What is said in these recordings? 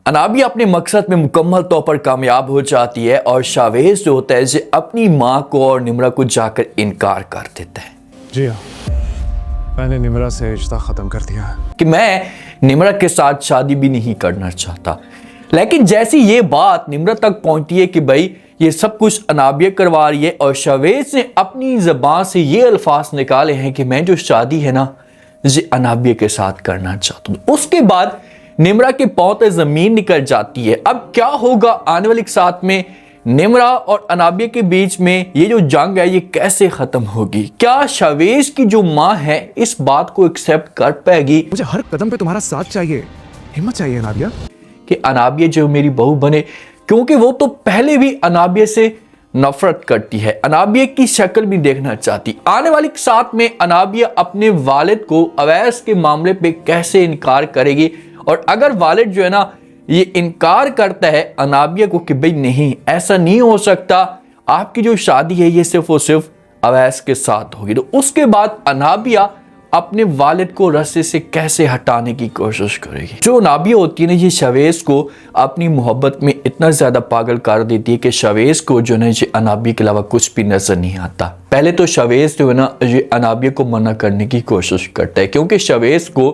अनाबिया अपने मकसद में मुकम्मल तौर पर कामयाब हो जाती है और शावेज जो होता है जो अपनी माँ को और निम्रा को जाकर इनकार कर देता है। जी हाँ, मैंने निम्रा से रिश्ता ख़त्म कर दिया कि मैं निम्रा के साथ शादी भी नहीं करना चाहता। लेकिन जैसी ये बात निम्रा तक पहुंचती है कि भाई ये सब कुछ अनाबिया करवा रही है और शावेज ने अपनी ज़बान से ये अल्फाज निकाले हैं कि मैं जो शादी है ना ये अनाबिया के साथ करना चाहता हूँ। उसके बाद निम्रा के पांव तले जमीन निकल जाती है। अब क्या होगा आने वाले साथ में निम्रा और अनाबिया के बीच में ये जो जंग है ये कैसे खत्म होगी? क्या शावेज की जो माँ है इस बात को एक्सेप्ट कर पाएगी? मुझे हर कदम पे तुम्हारा साथ चाहिए, हिम्मत चाहिए अनाबिया कि अनाबिया जो मेरी बहू बने, क्योंकि वो तो पहले भी अनाबिया से नफरत करती है, अनाबिया की शक्ल भी देखना चाहती। आने वाले साथ में अनाबिया अपने वालिद को अवैस के मामले पे कैसे इनकार करेगी और अगर वालिद जो है ना ये इनकार करता है अनाबिया को कि भाई नहीं ऐसा नहीं हो सकता, आपकी जो शादी है ये सिर्फ और सिर्फ अवैस के साथ होगी, तो उसके बाद अनाबिया अपने वालिद को रस्ते से कैसे हटाने की कोशिश करेगी। जो अनाबिया होती है ना ये शावेज को अपनी मोहब्बत में इतना ज़्यादा पागल कर देती है कि शावेज को जो है ये अनाबिया के अलावा कुछ भी नज़र नहीं आता। पहले तो शावेज जो है ना ये अनाबिया को मना करने की कोशिश करता है क्योंकि शावेज को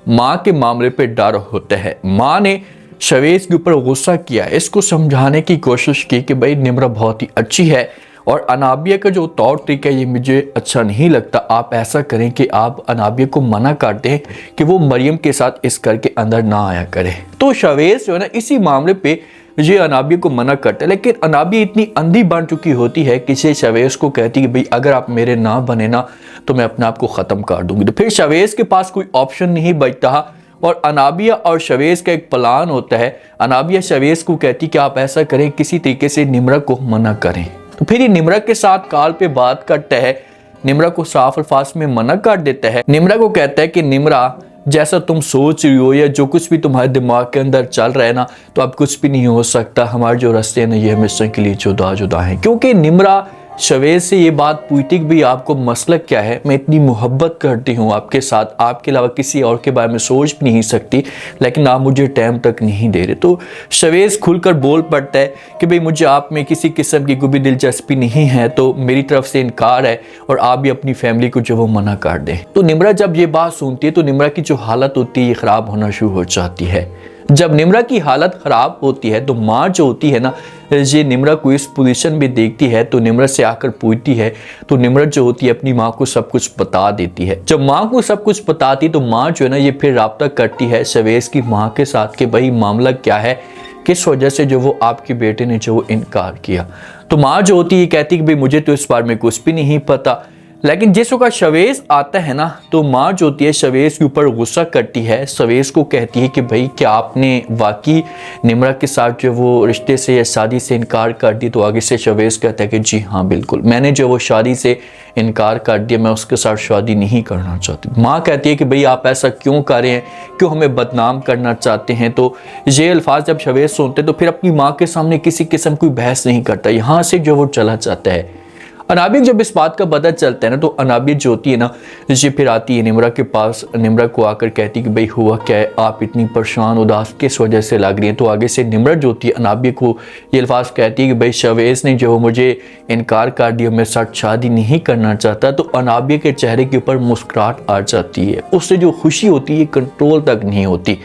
माँ के मामले पे डर होता है। माँ ने शावेज के ऊपर गुस्सा किया, इसको समझाने की कोशिश की कि भाई निम्रा बहुत ही अच्छी है और अनाबिया का जो तौर तरीका है ये मुझे अच्छा नहीं लगता, आप ऐसा करें कि आप अनाबिया को मना कर दें कि वो मरियम के साथ इस घर के अंदर ना आया करे। तो शावेज जो है ना इसी मामले पे ये अनाबिया को मना करता है, लेकिन अनाबिया इतनी अंधी बन चुकी होती है कि से शावेज को कहती है कि भाई अगर आप मेरे ना बने ना तो मैं अपने आप को ख़त्म कर दूंगी। तो फिर शावेज के पास कोई ऑप्शन नहीं बचता और अनाबिया और शावेज का एक प्लान होता है। अनाबिया शावेज को कहती कि आप ऐसा करें किसी तरीके से निम्रा को मना करें। तो फिर ये निम्रा के साथ कॉल पे बात करता है, निम्रा को साफ अल्फाज में मना कर देता है। निम्रा को कहता है कि निम्रा जैसा तुम सोच रही हो या जो कुछ भी तुम्हारे दिमाग के अंदर चल रहा है ना तो अब कुछ भी नहीं हो सकता, हमारे जो रास्ते हैं ना ये हमेशा के लिए जुदा जुदा हैं। क्योंकि निम्रा शावेज से ये बात पूछती कि भाई आपको मसला क्या है, मैं इतनी मोहब्बत करती हूँ आपके साथ, आपके अलावा किसी और के बारे में सोच भी नहीं सकती, लेकिन आप मुझे टाइम तक नहीं दे रहे। तो शावेज खुलकर बोल पड़ता है कि भाई मुझे आप में किसी किस्म की कोई भी दिलचस्पी नहीं है, तो मेरी तरफ से इनकार है और आप भी अपनी फैमिली को जो वो मना कर दें। तो निम्रा जब ये बात सुनती है तो निम्रा की जो हालत होती है ये ख़राब होना शुरू हो जाती है। जब निम्रा की हालत ख़राब होती है तो माँ जो होती है ना ये निम्रा को इस पोजीशन में देखती है तो निम्रा से आकर पूछती है, तो निम्रा जो होती है अपनी माँ को सब कुछ बता देती है। जब माँ को सब कुछ बताती तो माँ जो है ना ये फिर राब्ता करती है शावेज की माँ के साथ कि भाई मामला क्या है, किस वजह से जो वो आपके बेटे ने जो वो इनकार किया। तो माँ जो होती है कहती कि भाई मुझे तो इस बारे में कुछ भी नहीं पता। लेकिन जिस वक्त शावेज आता है ना तो माँ जो होती है शावेज के ऊपर गुस्सा करती है, शावेज को कहती है कि भाई क्या आपने वाकई निम्रा के साथ जो वो रिश्ते से या शादी से इनकार कर दी? तो आगे से शावेज कहता है कि जी हाँ बिल्कुल, मैंने जो वो शादी से इनकार कर दिया, मैं उसके साथ शादी नहीं करना चाहती। माँ कहती है कि भाई आप ऐसा क्यों कर रहे हैं, क्यों हमें बदनाम करना चाहते हैं? तो ये अल्फाज जब शावेज सुनते तो फिर अपनी माँ के सामने किसी किस्म की बहस नहीं करता, यहाँ से जो वो चला जाता है। अनाबिया जब इस बात का पता चलता है ना तो अनाबिया जो होती है ना ये फिर आती है निम्रा के पास, निम्रा को आकर कहती कि भाई हुआ क्या है, आप इतनी परेशान उदास किस वजह से लग रही हैं? तो आगे से निम्रा जो होती है अनाबिया को ये अल्फाज कहती है कि भाई शावेज ने जो मुझे इनकार कर दिया, मैं साथ शादी नहीं करना चाहता। तो अनाबिया के चेहरे के ऊपर मुस्कुराहट आ जाती है, उससे जो खुशी होती है कंट्रोल तक नहीं होती।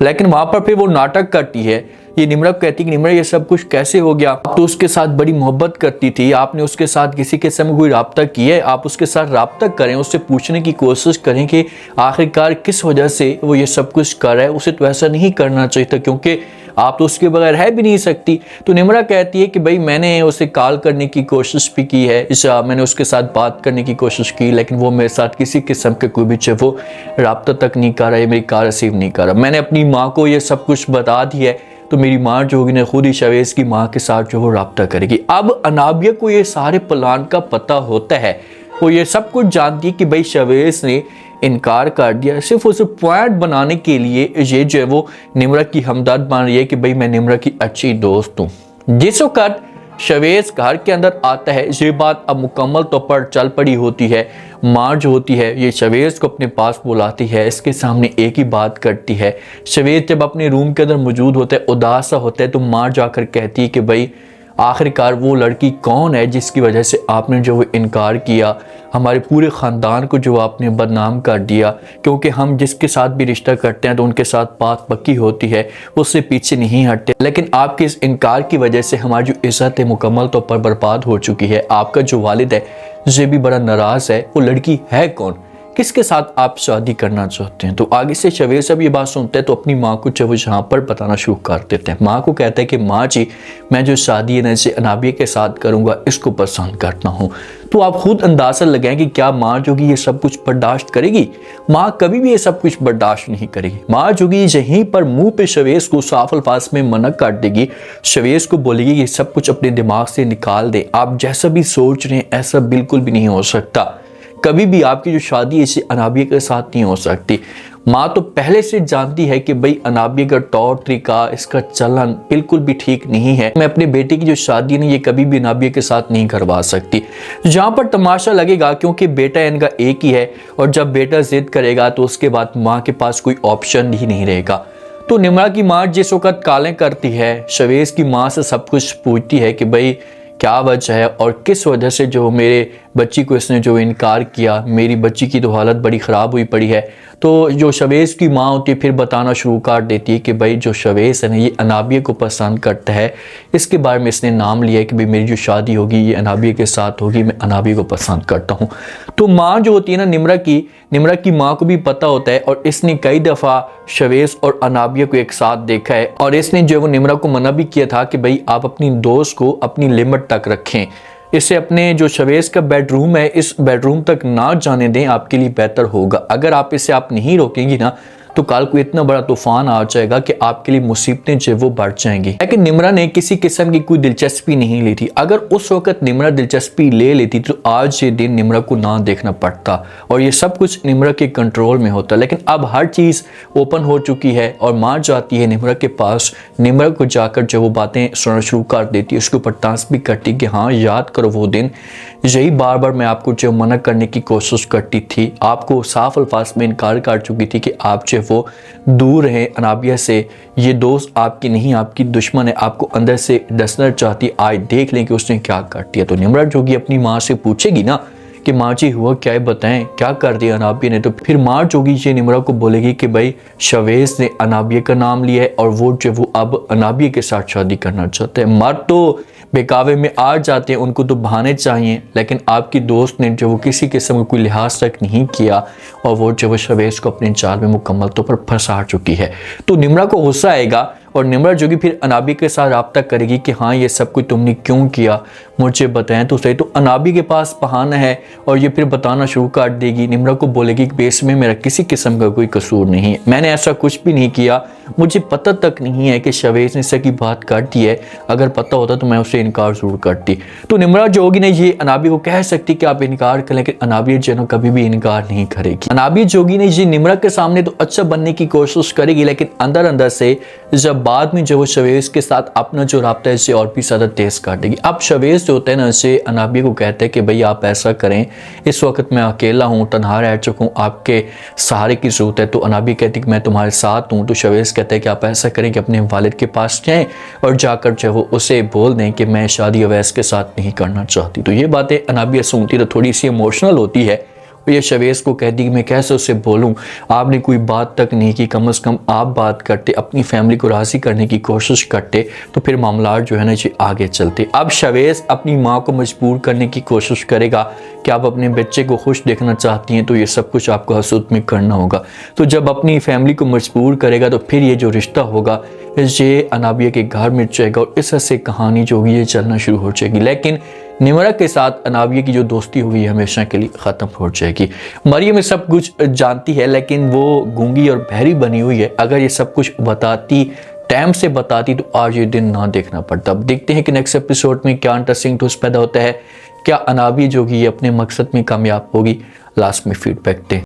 लेकिन वहाँ पर फिर वो नाटक करती है, ये निम्रा को कहती कि निम्रा ये सब कुछ कैसे हो गया, आप तो उसके साथ बड़ी मोहब्बत करती थी, आपने उसके साथ किसी किस्म में कोई राब्ता किया है? आप उसके साथ राब्ता करें, उससे पूछने की कोशिश करें कि आखिरकार किस वजह से वो ये सब कुछ कर रहा है। उसे तो ऐसा नहीं करना चाहिए था क्योंकि आप तो उसके बगैर है भी नहीं सकती। तो निम्रा कहती है कि भाई मैंने उसे कॉल करने की कोशिश भी की है, मैंने उसके साथ बात करने की कोशिश की, लेकिन वो मेरे साथ किसी किस्म के कोई भी जो वो राब्ता तक नहीं कर रहा है, मेरी कॉल रिसीव नहीं कर रहा। मैंने अपनी माँ को ये सब कुछ बता दिया है तो मेरी माँ जो होगी ना खुद ही शावेज की माँ के साथ जो वो राब्ता करेगी। अब अनाबिया को ये सारे प्लान का पता होता है, वो ये सब कुछ जानती है कि भाई शावेज ने इनकार कर दिया, सिर्फ उसे पॉइंट बनाने के लिए ये जो है वो निम्रा की हमदर्द बन रही है कि भाई मैं निम्रा की अच्छी दोस्त हूँ। जिस वक्त शवेज घर के अंदर आता है। ये बात अब मुकम्मल तौर पर चल पड़ी होती है। माँ जो होती है ये शवेज को अपने पास बुलाती है, इसके सामने एक ही बात करती है। शवेज जब अपने रूम के अंदर मौजूद होता है, उदास सा होता है, तो माँ जाकर कहती है कि भाई आखिरकार वो लड़की कौन है जिसकी वजह से आपने जो वो इनकार किया, हमारे पूरे ख़ानदान को जो आपने बदनाम कर दिया, क्योंकि हम जिसके साथ भी रिश्ता करते हैं तो उनके साथ बात पक्की होती है, उससे पीछे नहीं हटते, लेकिन आपके इस इनकार की वजह से हमारी जो इज़्ज़त है मुकम्मल तौर पर बर्बाद हो चुकी है। आपका जो वालिद है ये भी बड़ा नाराज़ है। वो लड़की है कौन, किसके साथ आप शादी करना चाहते हैं? तो आगे से शवेज जब ये बात सुनते हैं तो अपनी माँ को जब वो यहाँ पर बताना शुरू कर देते हैं। माँ को कहता है कि माँ जी, मैं जो शादी है ना इसे अनाबिया के साथ करूँगा, इसको पसंद करता हूँ। तो आप खुद अंदाज़ा लगाएं कि क्या माँ जोगी ये सब कुछ बर्दाश्त करेगी? माँ कभी भी ये सब कुछ बर्दाश्त नहीं करेगी। माँ जोगी यहीं पर मुंह पे शवेज को साफ अल्फाज में मना कर देगी। शवेज को बोलेगी कि सब कुछ अपने दिमाग से निकाल दे, आप जैसा भी सोच रहे हैं ऐसा बिल्कुल भी नहीं हो सकता। कभी भी आपकी जो शादी है इसे अनाबिया के साथ नहीं हो सकती। माँ तो पहले से जानती है कि भाई अनाबिया का तौर तरीका, इसका चलन बिल्कुल भी ठीक नहीं है। मैं अपने बेटे की जो शादी है ये कभी भी अनाबिया के साथ नहीं करवा सकती। जहाँ पर तमाशा लगेगा क्योंकि बेटा इनका एक ही है, और जब बेटा जिद करेगा तो उसके बाद माँ के पास कोई ऑप्शन ही नहीं रहेगा। तो निम्रा की माँ जिस वक्त कालें करती है, शवेज की माँ से सब कुछ पूछती है कि भाई क्या वजह है और किस वजह से जो मेरे बच्ची को इसने जो इनकार किया, मेरी बच्ची की तो हालत बड़ी ख़राब हुई पड़ी है। तो जो शवेज की माँ होती है फिर बताना शुरू कर देती है कि भाई जो शवेज है ना ये अनाबिया को पसंद करता है, इसके बारे में इसने नाम लिया है कि भाई मेरी जो शादी होगी ये अनाबिया के साथ होगी, मैं अनाबिया को पसंद करता हूँ। तो माँ जो होती है ना निम्रा की माँ को भी पता होता है, और इसने कई दफ़ा शवेज और अनाबिया को एक साथ देखा है, और इसने जो वो निम्रा को मना भी किया था कि भाई आप अपनी दोस्त को अपनी लिमिट तक रखें, इसे अपने जो शवेज का बेडरूम है इस बेडरूम तक ना जाने दें, आपके लिए बेहतर होगा। अगर आप इसे आप नहीं रोकेंगी ना तो कल को इतना बड़ा तूफान आ जाएगा कि आपके लिए मुसीबतें जो वो बढ़ जाएंगी। लेकिन निम्रा ने किसी किस्म की कोई दिलचस्पी नहीं ली थी। अगर उस वक्त निम्रा दिलचस्पी ले लेती तो आज ये दिन निम्रा को ना देखना पड़ता और ये सब कुछ निम्रा के कंट्रोल में होता। लेकिन अब हर चीज़ ओपन हो चुकी है और माँ जाती है निम्रा के पास, निम्रा को जाकर जो वो बातें सुनना शुरू कर देती है, उसके ऊपर तांस भी करती कि हाँ याद करो वो दिन, यही बार बार मैं आपको जो मना करने की कोशिश करती थी, आपको साफ अल्फाज में इनकार कर चुकी थी कि आप जो वो दूर रहें अनाबिया से, ये दोस्त आपकी नहीं आपकी दुश्मन है, आपको अंदर से डसना चाहती, आज देख लें कि उसने क्या कर दिया। तो निम्रा जोगी अपनी माँ से पूछेगी ना कि माँ जी हुआ क्या है, बताएं क्या कर दिया अनाबिया ने। तो फिर माँ जोगी ये निम्रा को बोलेगी कि भाई शवेज ने अनाबिया का नाम लिया है और वो जो वो अब अनाबिया के साथ शादी करना चाहते हैं। मर्द तो बेकावे में आ जाते हैं, उनको तो बहाने चाहिए, लेकिन आपकी दोस्त ने जो वो किसी किस्म का कोई लिहाज तक नहीं किया और वो जो वो शवेज को अपने जाल में मुकम्मल तौर पर फंसा चुकी है। तो निम्रा को गुस्सा आएगा और निम्रा जोगी फिर अनाबी के साथ रब्ता करेगी कि हाँ ये सब कुछ तुमने क्यों किया, मुझे बताएं तो सही। तो अनाबी के पास बहाना है और ये फिर बताना शुरू कर देगी। निम्रा को बोलेगी कि बेस में मेरा किसी किस्म का कोई कसूर नहीं है, मैंने ऐसा कुछ भी नहीं किया, मुझे पता तक नहीं है कि शवेज ने सकी बात कर दी है, अगर पता होता तो मैं उसे इनकार जरूर करती। तो निम्रा जो होगी ना ये अनाबी को कह सकती कि आप इनकार करें, लेकिन अनाबी जो है कभी भी इनकार नहीं करेगी। अनाबी जोगी ने ये निम्रा के सामने तो अच्छा बनने की कोशिश करेगी, लेकिन अंदर अंदर से जब बाद में जो वो शवेज के साथ अपना जो राब्ता है इसे और भी ज़्यादा तेज कर देगी। अब शवेज जो होता है ना इसे अनाबी को कहते हैं कि भाई आप ऐसा करें, इस वक्त मैं अकेला हूँ, तन्हा रह चुका हूँ, आपके सहारे की ज़रूरत है। तो अनाबी कहती कि मैं तुम्हारे साथ हूँ। तो शवेज कहते हैं कि आप ऐसा करें कि अपने वालिद के पास जाएँ और जाकर जो वो उसे बोल दें कि मैं शादी अवैस के साथ नहीं करना चाहती। तो ये बातें अनाबी सुनती तो थोड़ी सी इमोशनल होती है। ये शवेज को कहती कि मैं कैसे उससे बोलूं, आपने कोई बात तक नहीं की, कम से कम आप बात करते, अपनी फैमिली को राज़ी करने की कोशिश करते तो फिर मामला जो है ना ये आगे चलते। अब शवेज अपनी माँ को मजबूर करने की कोशिश करेगा कि आप अपने बच्चे को खुश देखना चाहती हैं तो ये सब कुछ आपको हसूद में करना होगा। तो जब अपनी फैमिली को मजबूर करेगा तो फिर ये जो रिश्ता होगा ये अनाबिया के घर में जाएगा और इस से कहानी जो होगी ये चलना शुरू हो जाएगी। लेकिन निम्रा के साथ अनाबिया की जो दोस्ती हुई हमेशा के लिए ख़त्म हो जाएगी। मरियम ये सब कुछ जानती है लेकिन वो गूंगी और बहरी बनी हुई है। अगर ये सब कुछ बताती, टाइम से बताती तो आज ये दिन ना देखना पड़ता। अब देखते हैं कि नेक्स्ट एपिसोड में क्या इंटरेस्टिंग ट्विस्ट पैदा होता है, क्या अनाबिया जो कि अपने मकसद में कामयाब होगी। लास्ट में फीडबैक दें।